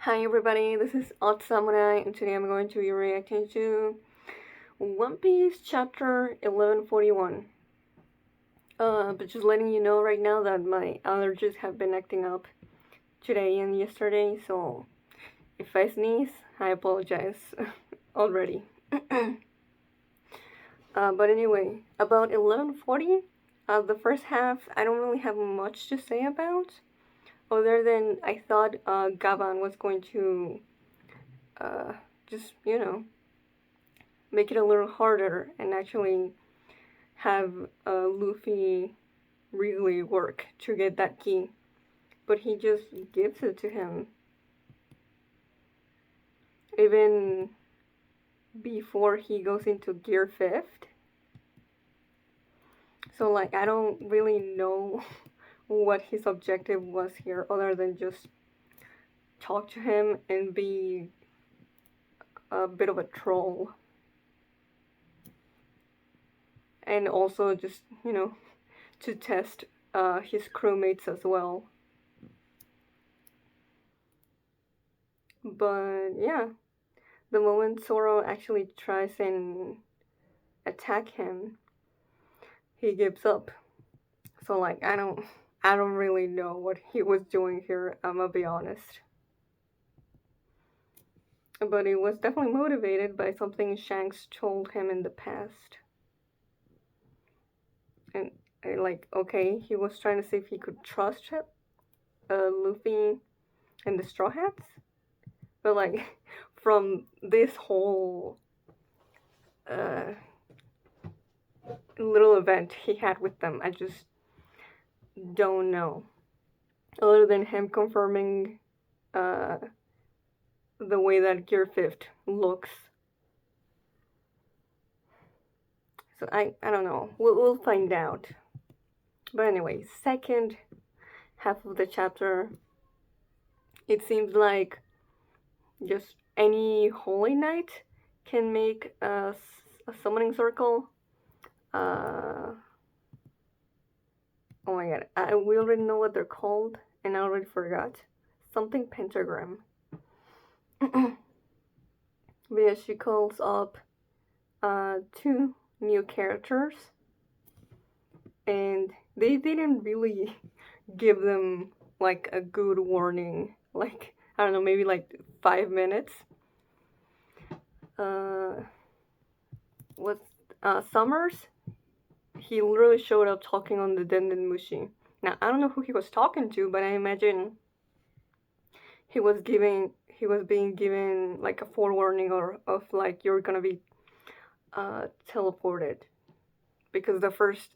Hi everybody, this is Odd Samurai, and today I'm going to be reacting to One Piece chapter 1141. But just letting you know right now that my allergies have been acting up today and yesterday, so if I sneeze, I apologize already. But anyway, about 1140, the first half, I don't really have much to say about, other than I thought Gavan was going to uh, just, make it a little harder and actually have Luffy really work to get that key. But he just gives it to him. Even before he goes into Gear 5th. So, like, I don't really know what his objective was here other than just talk to him and be a bit of a troll. And also just, to test his crewmates as well. But yeah, the moment Zoro actually tries and attack him, he gives up. So like I don't really know what he was doing here, I'm gonna be honest. But he was definitely motivated by something Shanks told him in the past. And like, okay, he was trying to see if he could trust him, Luffy and the Straw Hats. But like, from this whole uh, little event he had with them, I just don't know. Other than him confirming uh, the way that Gear 5th looks. So I don't know. We'll find out. But anyway, second half of the chapter, it seems like just any holy knight can make a summoning circle. Oh my god, we already know what they're called, and I already forgot. Something pentagram. But yeah, she calls up two new characters, and they didn't really give them like a good warning. Like, I don't know, maybe like 5 minutes. Uh, what? Summers? He literally showed up talking on the Denden Mushi. Now I don't know who he was talking to, but I imagine he was being given like a forewarning or of like you're gonna be teleported, because the first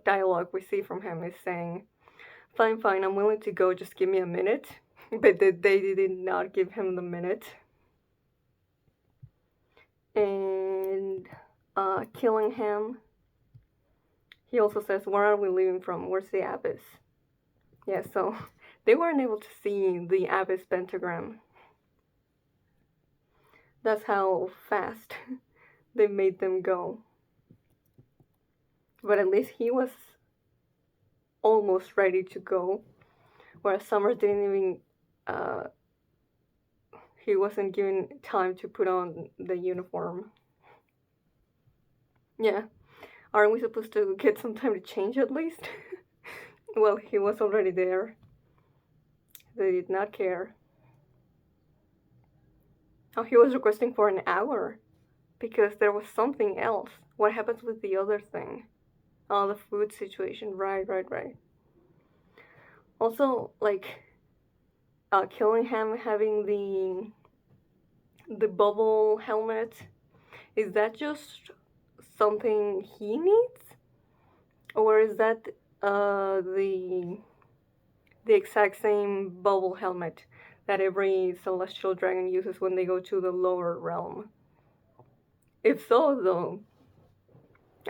dialogue we see from him is saying, "Fine, fine, I'm willing to go. Just give me a minute." But they did not give him the minute. And killing him. He also says, "Where are we leaving from? Where's the abyss?" Yeah, so they weren't able to see the abyss pentagram. That's how fast they made them go. But at least he was almost ready to go, whereas Summer didn't even. He wasn't given time to put on the uniform. Yeah, aren't we supposed to get some time to change at least? Well, he was already there. They did not care. Oh, he was requesting for an hour because there was something else. What happens with the other thing? Oh, the food situation. Right, right, right. Also, like, killing him having the bubble helmet. Is that just something he needs, or is that the exact same bubble helmet that every celestial dragon uses when they go to the lower realm? If so, though,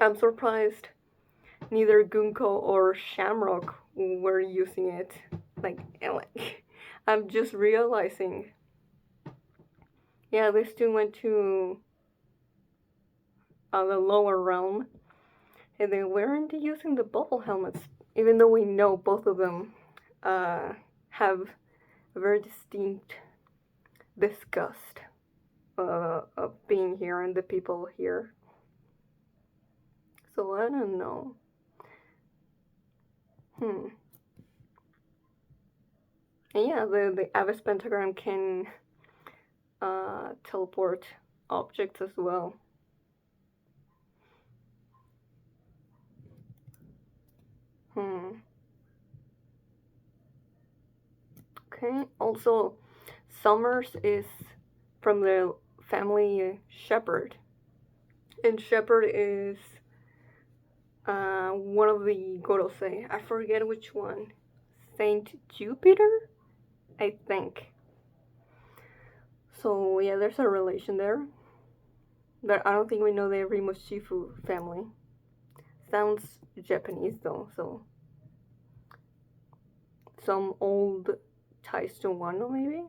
I'm surprised neither Gunko or Shamrock were using it. Like, I'm just realizing. Yeah, these two went to the lower realm, and they weren't using the bubble helmets, even though we know both of them have a very distinct disgust of being here and the people here. So I don't know. Hmm. And yeah, the Abyss pentagram can teleport objects as well. Hmm. Okay. Also, Summers is from the family Shepherd, and Shepherd is one of the Gorosei. I forget which one. Saint Jupiter, I think. So yeah, there's a relation there, but I don't think we know the Rimoshifu family. Sounds Japanese though, so some old ties to Wano maybe.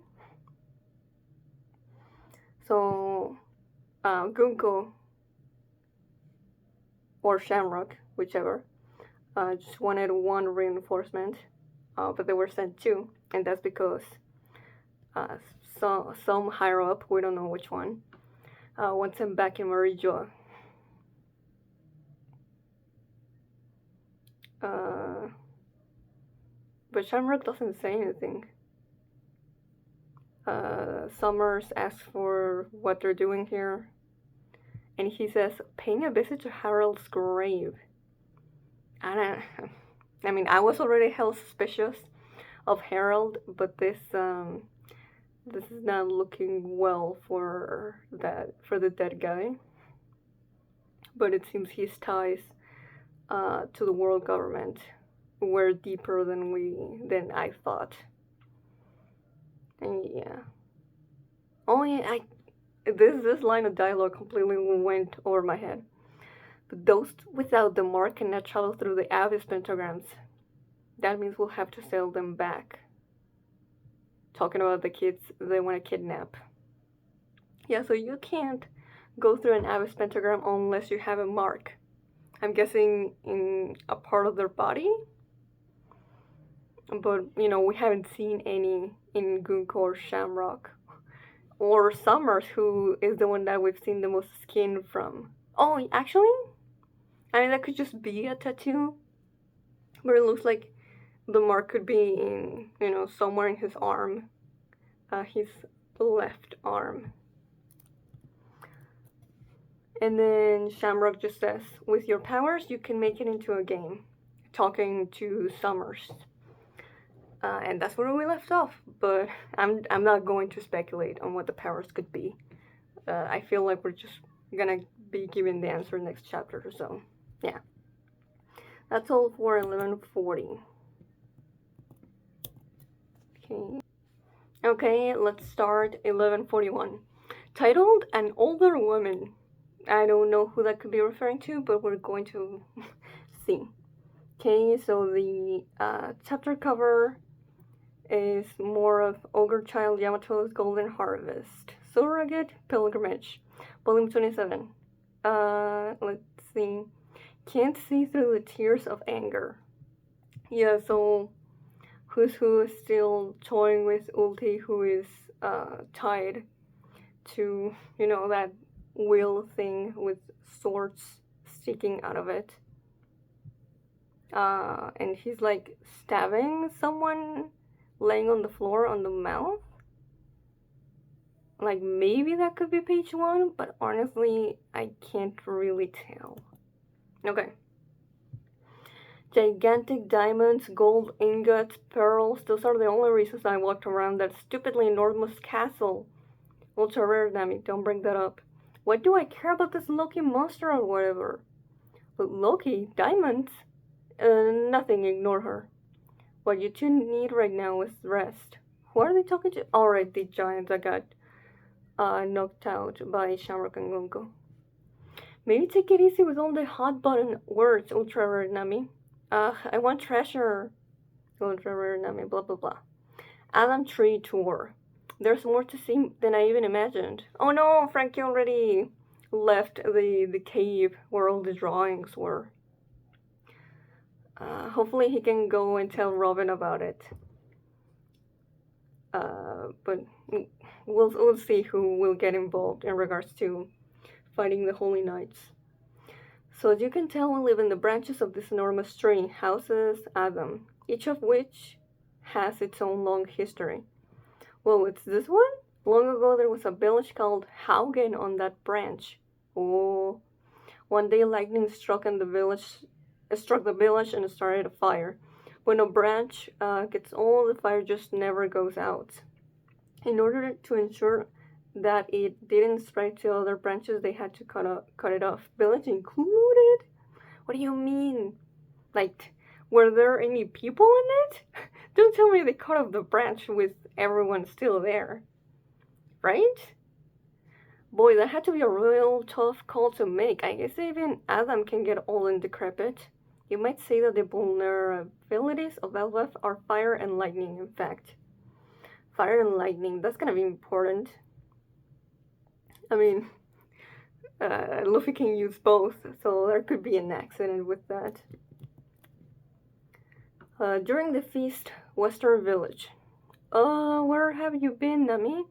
So Gunko or Shamrock, whichever, just wanted one reinforcement, but they were sent two, and that's because uh, some higher up, we don't know which one, wants him back in Marijoa. Uh, but Shamrock doesn't say anything. Summers asks for what they're doing here, and he says, paying a visit to Harold's grave. I mean, I was already hell suspicious of Harold, but this is not looking well for the dead guy. But it seems his ties to the world government were deeper than I thought. And yeah. Only this line of dialogue completely went over my head. But those without the mark cannot travel through the abyss pentagrams. That means we'll have to sail them back. Talking about the kids they want to kidnap. Yeah, so you can't go through an abyss pentagram unless you have a mark. I'm guessing in a part of their body. But, you know, we haven't seen any in Gunko or Shamrock. Or Summers, who is the one that we've seen the most skin from. Oh, actually? I mean, that could just be a tattoo. But it looks like the mark could be in, you know, somewhere in his arm. His left arm. And then Shamrock just says, with your powers, you can make it into a game. Talking to Summers. And that's where we left off. But I'm not going to speculate on what the powers could be. I feel like we're just gonna be given the answer next chapter or so. Yeah. That's all for 1140. Okay. Okay, let's start 1141. Titled An Older Woman. I don't know who that could be referring to, but we're going to see. Okay, so the chapter cover is more of Ogre Child Yamato's Golden Harvest. Surrogate Pilgrimage, Volume 27. Let's see. Can't see through the tears of anger. Yeah, so who is still toying with Ulti, who is tied to, you know, that wheel thing with swords sticking out of it. And he's like stabbing someone laying on the floor on the mouth. Like, maybe that could be page 1, but honestly, I can't really tell. Okay. Gigantic diamonds, gold ingots, pearls, those are the only reasons I walked around that stupidly enormous castle. Ultra rare, Nami, don't bring that up. What do I care about this Loki monster or whatever? But Loki? Diamonds? Nothing, ignore her. What you two need right now is rest. Who are they talking to? Alright, the giant that got knocked out by Shamrock and Gonko. Maybe take it easy with all the hot button words, Ultra Rare Nami. I want treasure. Ultra Rare Nami, blah blah blah. Adam Tree Tour. There's more to see than I even imagined. Oh no, Frankie already left the cave where all the drawings were. Hopefully he can go and tell Robin about it. But we'll see who will get involved in regards to fighting the Holy Knights. So as you can tell, we live in the branches of this enormous tree, houses Adam, each of which has its own long history. Well, it's this one? Long ago there was a village called Haugen on that branch. Oh, one day lightning struck the village and started a fire. When a branch gets old, the fire just never goes out. In order to ensure that it didn't spread to other branches, they had to cut it off. Village included? What do you mean? Like, were there any people in it? Don't tell me they cut off the branch with everyone still there. Right? Boy, that had to be a real tough call to make. I guess even Adam can get old and decrepit. You might say that the vulnerabilities of Elbaf are fire and lightning, in fact. Fire and lightning, that's gonna be important. I mean, Luffy can use both, so there could be an accident with that. During the feast, Western Village. Where have you been, Nami?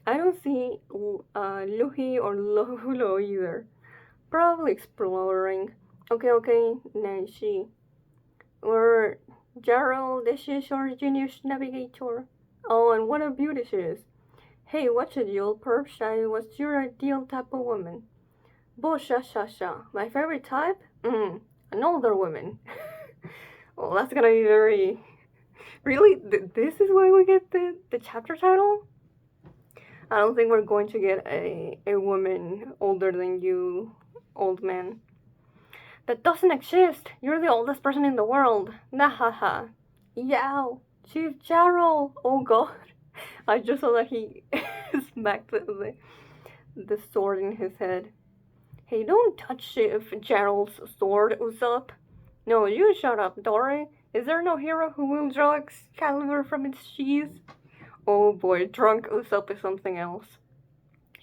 I don't see Luffy or Lolo either. Probably exploring. Okay, Nancy. Or Gerald, this is our genius navigator. Oh, and what a beauty she is. Hey, watch it, you old perps. I was your ideal type of woman. Bo sha. My favorite type? An older woman. Well, that's gonna be very... Really? This is why we get the chapter title? I don't think we're going to get a woman older than you, old man. That doesn't exist. You're the oldest person in the world. Nahaha. Yow. Chief Jarrell. Oh god. I just saw that he smacked the sword in his head. Hey, don't touch Chief Jarrell's sword, Usopp. No, you shut up, Dory. Is there no hero who will draw Excalibur from its sheath? Oh boy, drunk Usopp is something else.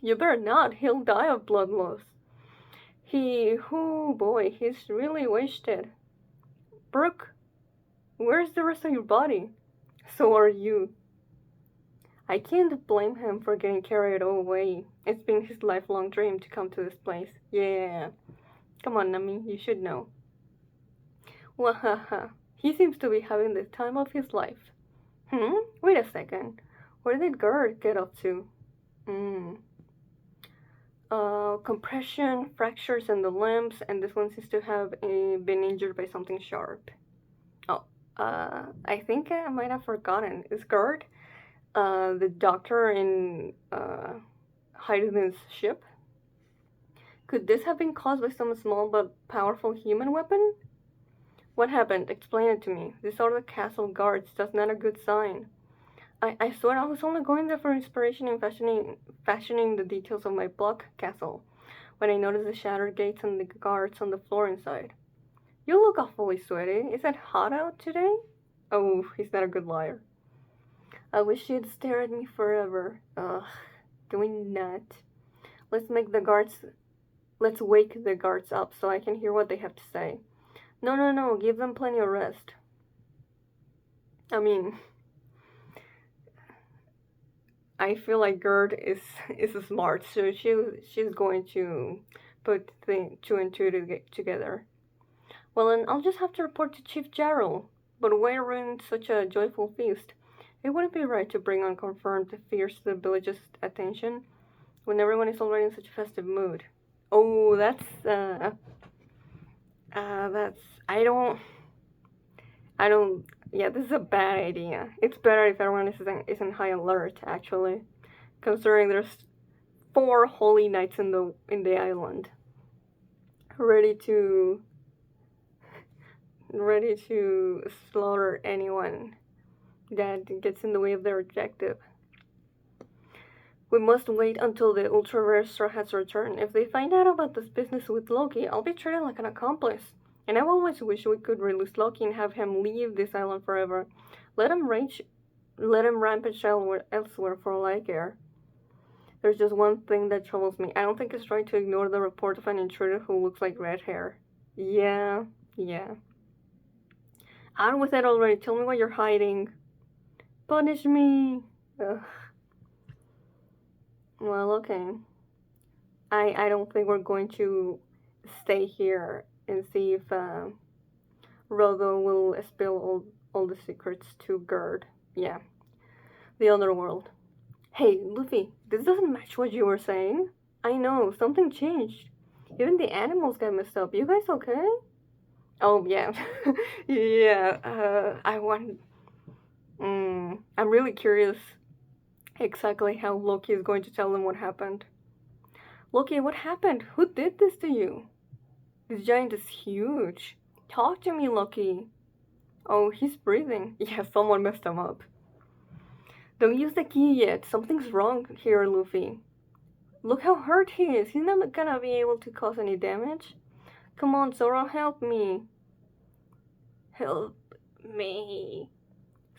You better not, he'll die of blood loss. Oh boy, he's really wasted. Brooke, where's the rest of your body? So are you. I can't blame him for getting carried away. It's been his lifelong dream to come to this place. Yeah. Come on, Nami, you should know. Wahaha. He seems to be having the time of his life. Wait a second. Where did Gerd get up to? Compression, fractures in the limbs, and this one seems to have been injured by something sharp. Oh, I think I might have forgotten. Is Gerd the doctor in Heiden's ship? Could this have been caused by some small but powerful human weapon? What happened? Explain it to me. These are the castle guards. That's not a good sign. I swear I was only going there for inspiration in fashioning the details of my block castle, when I noticed the shattered gates and the guards on the floor inside. You look awfully sweaty. Is it hot out today? Oh, he's not a good liar. I wish you'd stare at me forever. Ugh, doing that. Let's wake the guards up so I can hear what they have to say. No, give them plenty of rest. I mean, I feel like Gerd is smart, so she's going to put two and two together. Well, then I'll just have to report to Chief Jarrell. But why ruin such a joyful feast? It wouldn't be right to bring unconfirmed fears to the village's attention when everyone is already in such a festive mood. Oh, that's I don't. Yeah, this is a bad idea. It's better if everyone is in high alert, actually, considering there's 4 holy knights in the island, ready to slaughter anyone that gets in the way of their objective. We must wait until the ultra rare straw hats return. If they find out about this business with Loki, I'll be treated like an accomplice. And I've always wished we could release Loki and have him leave this island forever. Let him rampage elsewhere for all I care. There's just one thing that troubles me. I don't think it's right to ignore the report of an intruder who looks like red hair. Yeah. Out with it already. Tell me what you're hiding. Punish me. Ugh. Well, okay. I don't think we're going to stay here and see if Rogo will spill all the secrets to Gerd. Yeah, the underworld. Hey, Luffy, this doesn't match what you were saying. I know, something changed. Even the animals got messed up. You guys okay? Oh, yeah. Yeah, I want. I'm really curious exactly how Loki is going to tell them what happened. Loki, what happened? Who did this to you? This giant is huge. Talk to me, Loki. Oh, he's breathing. Yeah, someone messed him up. Don't use the key yet. Something's wrong here, Luffy. Look how hurt he is. He's not gonna be able to cause any damage. Come on, Zoro, help me. Help me.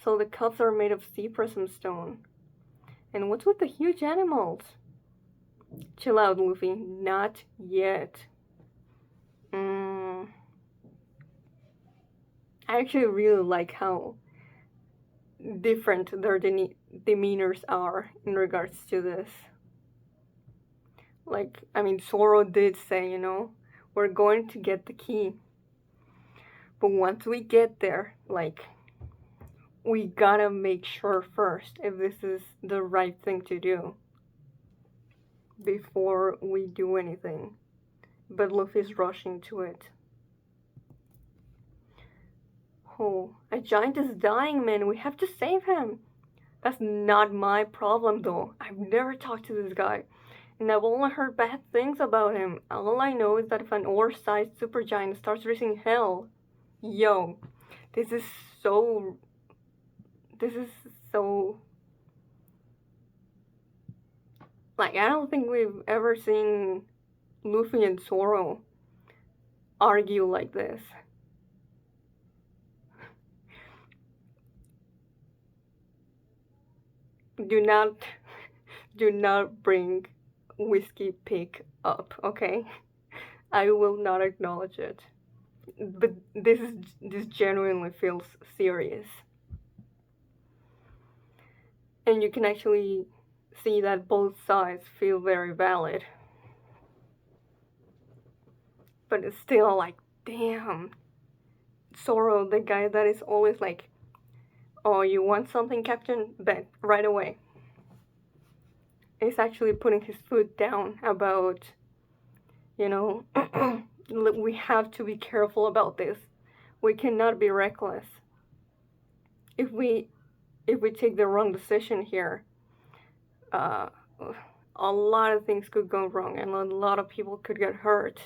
So the cups are made of sea prism stone. And what's with the huge animals? Chill out, Luffy. Not yet. I actually really like how different their demeanors are in regards to this. Like, I mean, Zoro did say, we're going to get the key. But once we get there, like, we gotta make sure first if this is the right thing to do before we do anything. But Luffy's rushing to it. Oh, a giant is dying, man. We have to save him. That's not my problem, though. I've never talked to this guy, and I've only heard bad things about him. All I know is that if an ore-sized supergiant starts raising hell, yo, this is so. This is so. Like, I don't think we've ever seen Luffy and Zoro argue like this. Do not, do not bring Whiskey Pig up, okay? I will not acknowledge it. But this genuinely feels serious. And you can actually see that both sides feel very valid. But it's still like, damn. Zoro, the guy that is always like, oh, you want something, Captain? Bet, right away. Is actually putting his foot down about, you know, we have to be careful about this. We cannot be reckless. If we take the wrong decision here, uh, a lot of things could go wrong and a lot of people could get hurt.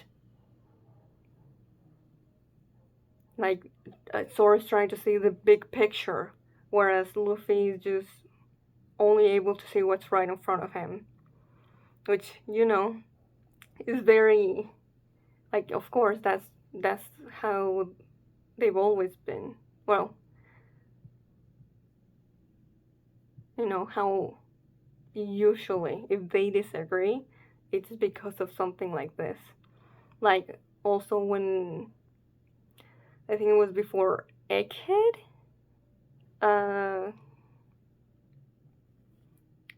Like, Zoro's trying to see the big picture, whereas Luffy is just only able to see what's right in front of him. Which, is very, like, of course, that's how they've always been. Well, how usually, if they disagree, it's because of something like this. Like, also when, I think it was before Egghead?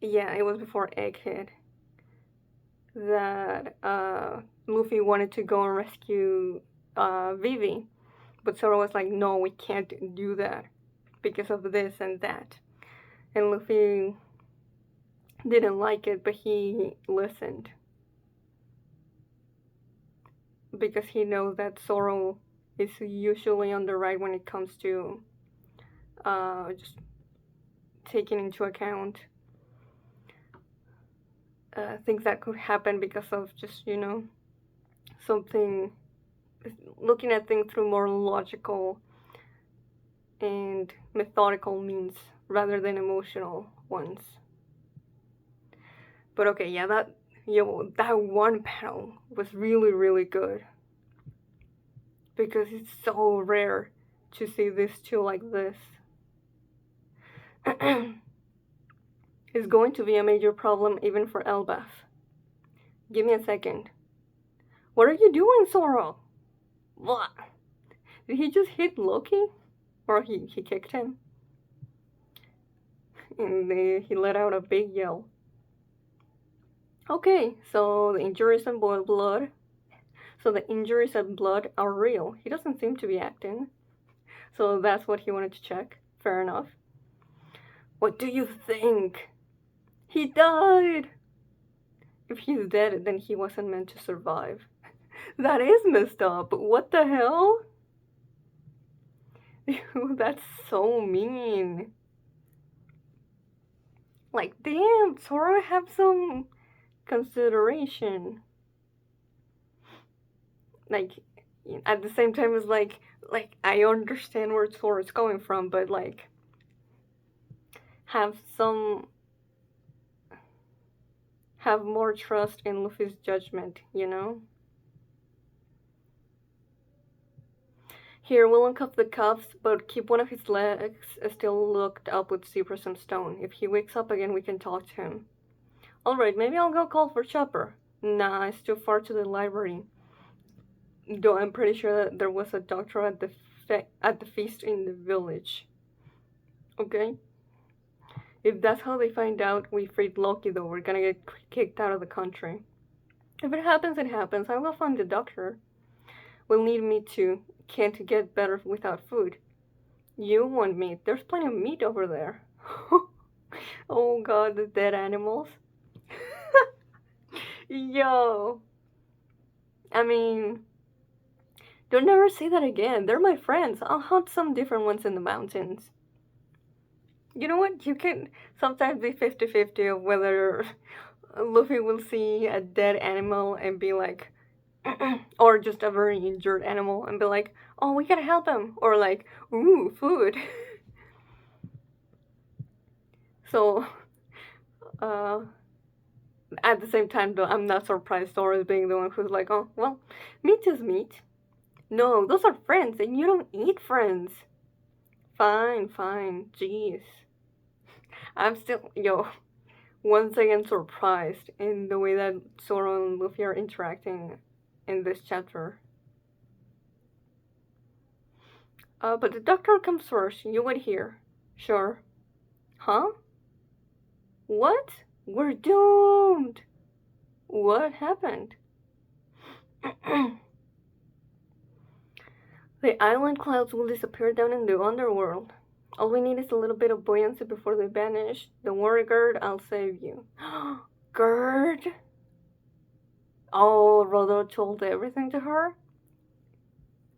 Yeah, it was before Egghead that Luffy wanted to go and rescue Vivi. But Zoro was like, no, we can't do that because of this and that. And Luffy didn't like it, but he listened. Because he knows that Zoro is usually on the right when it comes to just taking into account things that could happen because of just, something, looking at things through more logical and methodical means rather than emotional ones. But okay, yeah, that one panel was really, really good. Because it's so rare to see these two like this. It's going to be a major problem even for Elbaf. Give me a second. What are you doing, Zoro? What? Did he just hit Loki? Or he kicked him? And he let out a big yell. Okay, so the injuries and blood. So the injuries and blood are real. He doesn't seem to be acting. So that's what he wanted to check. Fair enough. What do you think? He died! If he's dead, then he wasn't meant to survive. That is messed up. What the hell? That's so mean. Like, damn, Zoro have some consideration. Like, at the same time, it's like I understand where Zoro's coming from, but like, have some, have more trust in Luffy's judgment, you know? Here, we'll uncuff the cuffs, but keep one of his legs still locked up with Cypress and Stone. If he wakes up again, we can talk to him. Alright, maybe I'll go call for Chopper. Nah, it's too far to the library. Though I'm pretty sure that there was a doctor at the feast in the village. Okay? If that's how they find out we freed Loki, though, we're gonna get kicked out of the country. If it happens, it happens. I will find the doctor. Will need meat too. Can't get better without food. You want meat. There's plenty of meat over there. Oh god, the dead animals. Yo. I mean, don't never say that again. They're my friends. I'll hunt some different ones in the mountains. You know what? You can sometimes be 50-50 of whether Luffy will see a dead animal and be like, or just a very injured animal and be like, oh, we gotta help him. Or like, ooh, food. So, uh, at the same time, though, I'm not surprised Zoro is being the one who's like, oh, well, meat is meat. No, those are friends, and you don't eat friends. Fine, fine, jeez. I'm still, yo, once again surprised in the way that Zoro and Luffy are interacting in this chapter. But the doctor comes first, you wait here. Sure. Huh? What? We're doomed! What happened? The island clouds will disappear down in the underworld. All we need is a little bit of buoyancy before they vanish. Don't worry, Gerd, I'll save you. Gerd? Oh, Rodo told everything to her?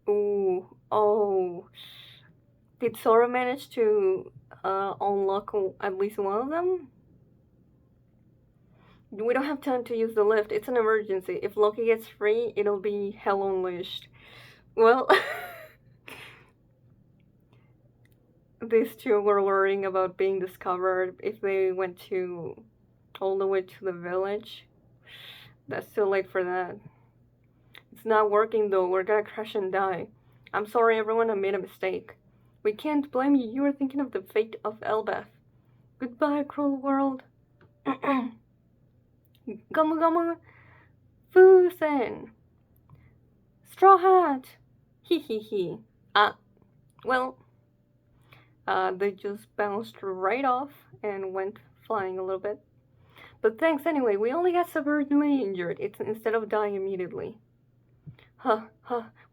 Ooh, oh. Did Sora manage to unlock at least one of them? We don't have time to use the lift. It's an emergency. If Loki gets free, it'll be hell unleashed. Well, these two were worrying about being discovered if they went to all the way to the village. That's too late for that. It's not working though. We're gonna crash and die. I'm sorry, everyone. I made a mistake. We can't blame you. You were thinking of the fate of Elbeth. Goodbye, cruel world. Gomu Gomu Fusen. Straw Hat. Hee hee hee. Well, they just bounced right off and went flying a little bit. But thanks anyway, we only got severely injured. It's instead of dying immediately. Huh,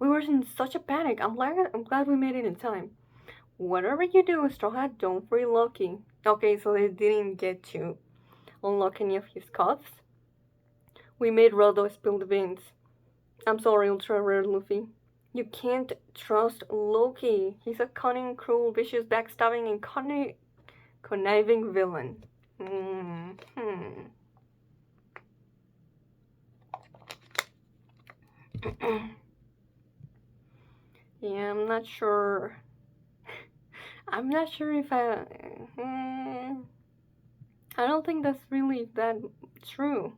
we were in such a panic. I'm glad we made it in time. Whatever you do, Straw Hat, don't free Loki. Okay, so they didn't get to unlock any of his cuffs. We made Rodo spill the beans. I'm sorry, Ultra Rare Luffy. You can't trust Loki. He's a cunning, cruel, vicious, backstabbing, and conniving villain. Yeah, I'm not sure. I'm not sure if I don't think that's really that true.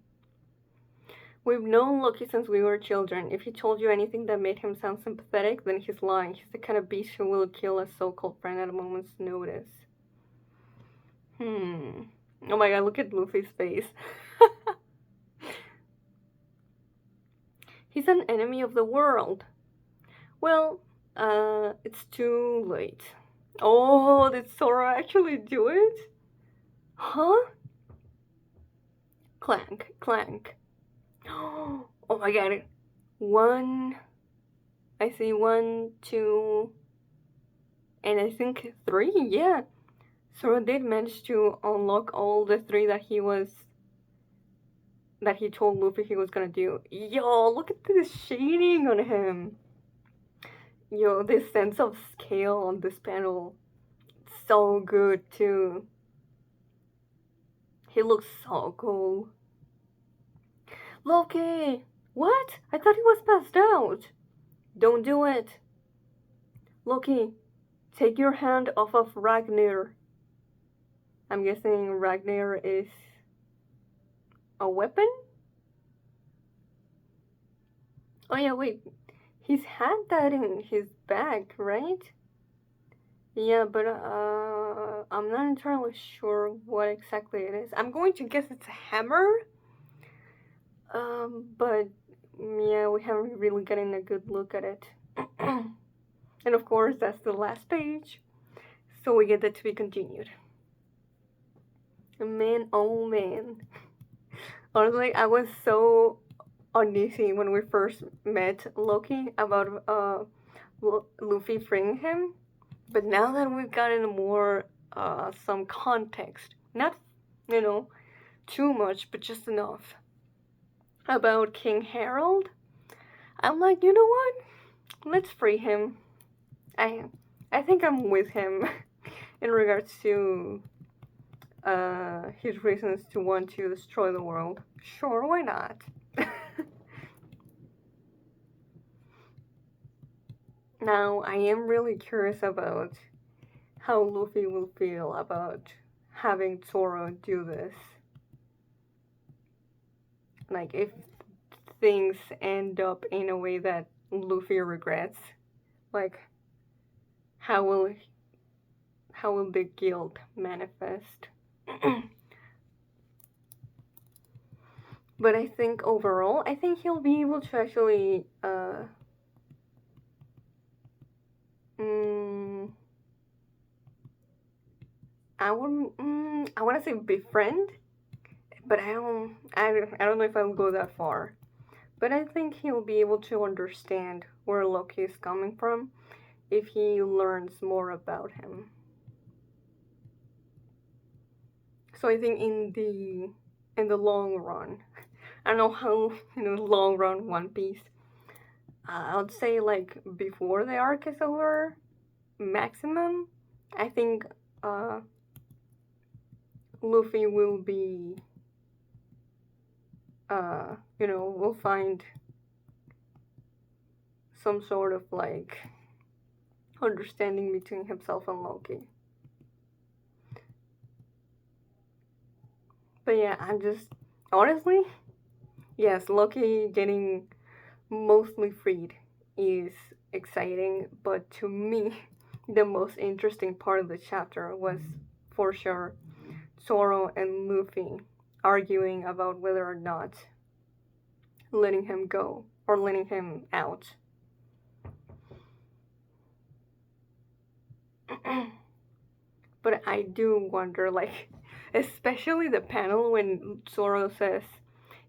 We've known Loki since we were children. If he told you anything that made him sound sympathetic, then he's lying. He's the kind of beast who will kill a so-called friend at a moment's notice. Oh my god, look at Luffy's face. He's an enemy of the world. Well, it's too late. Oh, did Sora actually do it? Huh? clank, clank. Oh my god. One, I see one, two, and I think three, yeah. Zoro did manage to unlock all the three that he told Luffy he was gonna do. Yo, look at this shading on him. Yo, this sense of scale on this panel, so good too. He looks so cool. Loki! What? I thought he was passed out. Don't do it. Loki, take your hand off of Ragnar. I'm guessing Ragnar is a weapon? Oh yeah, wait. He's had that in his bag, right? Yeah, but I'm not entirely sure what exactly it is. I'm going to guess it's a hammer. But yeah, we haven't really gotten a good look at it. And of course, that's the last page. So we get that to be continued. Man, oh man. Honestly, I was so uneasy when we first met Loki about Luffy freeing him. But now that we've gotten more some context, not too much, but just enough about King Harold, I'm like, you know what? Let's free him. I think I'm with him in regards to his reasons to want to destroy the world. Sure, why not? Now, I am really curious about how Luffy will feel about having Zoro do this. Like, if things end up in a way that Luffy regrets, like, how will the guilt manifest? But I think overall, I think he'll be able to actually I want to say befriend, but I don't know if I'll go that far. But I think he'll be able to understand where Loki is coming from if he learns more about him. So I think in the long run, I don't know how long run One Piece. I would say like before the arc is over, maximum. I think Luffy will be will find some sort of like understanding between himself and Loki. But yeah, I'm just honestly, yes, Loki getting mostly freed is exciting, but to me, the most interesting part of the chapter was for sure Zoro and Luffy arguing about whether or not letting him go or letting him out. But I do wonder, like, especially the panel when Zoro says,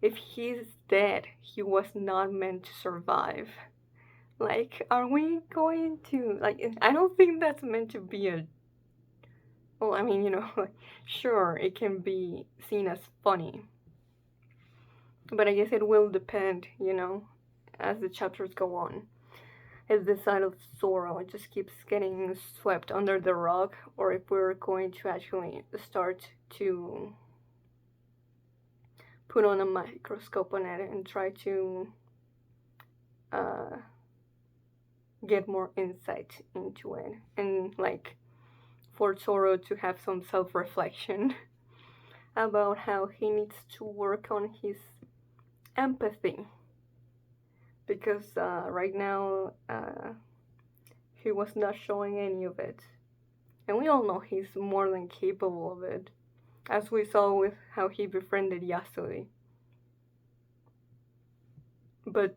if he's dead, he was not meant to survive. Like, are we going to, like, I don't think that's meant to be a, well, I mean, like, sure, it can be seen as funny. But I guess it will depend, as the chapters go on. If the side of Zoro just keeps getting swept under the rug, or if we're going to actually start to put on a microscope on it and try to get more insight into it, and like for Zoro to have some self-reflection about how he needs to work on his empathy, because right now he was not showing any of it, and we all know he's more than capable of it, as we saw with how he befriended Yasui. But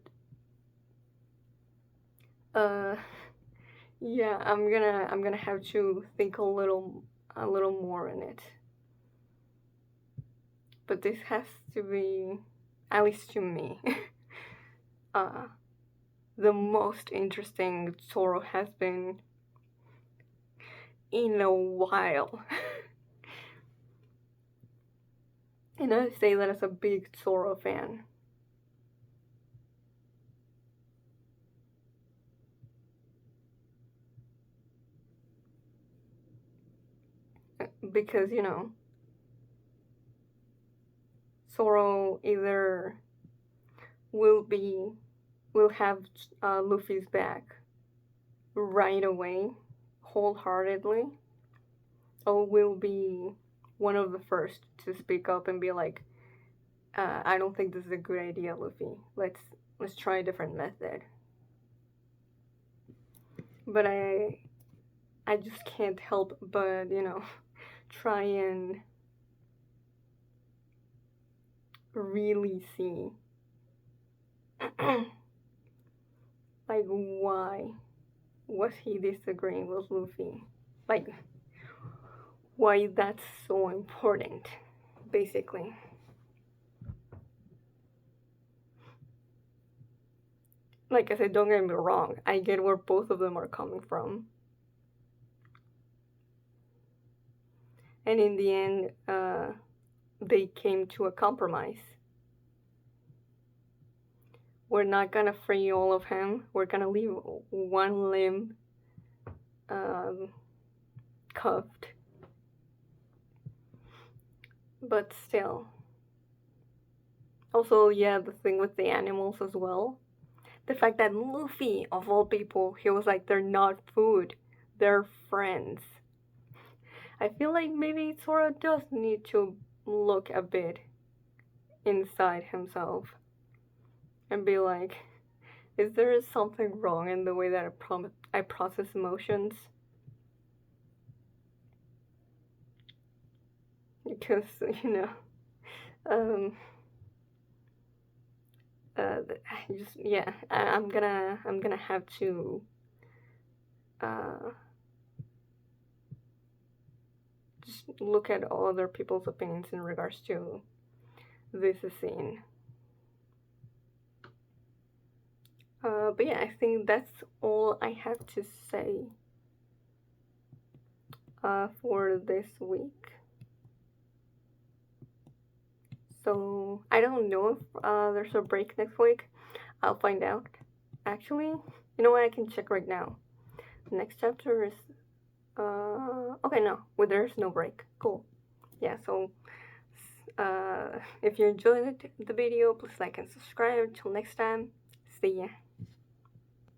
yeah, I'm gonna have to think a little more in it. but this has to be, at least to me, uh, the most interesting Zoro has been in a while. And I say that as a big Zoro fan. Because, Zoro either will be will have Luffy's back right away, wholeheartedly, or will be one of the first to speak up and be like, I don't think this is a good idea, Luffy. Let's try a different method. But I just can't help but, try and really see like why was he disagreeing with Luffy? Like why that's so important, basically. Like I said, don't get me wrong, I get where both of them are coming from. And in the end, they came to a compromise. We're not gonna free all of him. We're gonna leave one limb um, cuffed. But still. Also, yeah, the thing with the animals as well. The fact that Luffy, of all people, he was like, they're not food, they're friends. I feel like maybe Zoro does need to look a bit inside himself and be like, is there something wrong in the way that I process emotions? Because, um, just yeah, I'm gonna have to uh, just look at all other people's opinions in regards to this scene. But yeah, I think that's all I have to say for this week. So I don't know if there's a break next week. I'll find out. Actually, you know what? I can check right now. The next chapter is okay. No, well, there's no break. Cool. Yeah. So if you enjoyed the video, please like and subscribe. Until next time, see ya.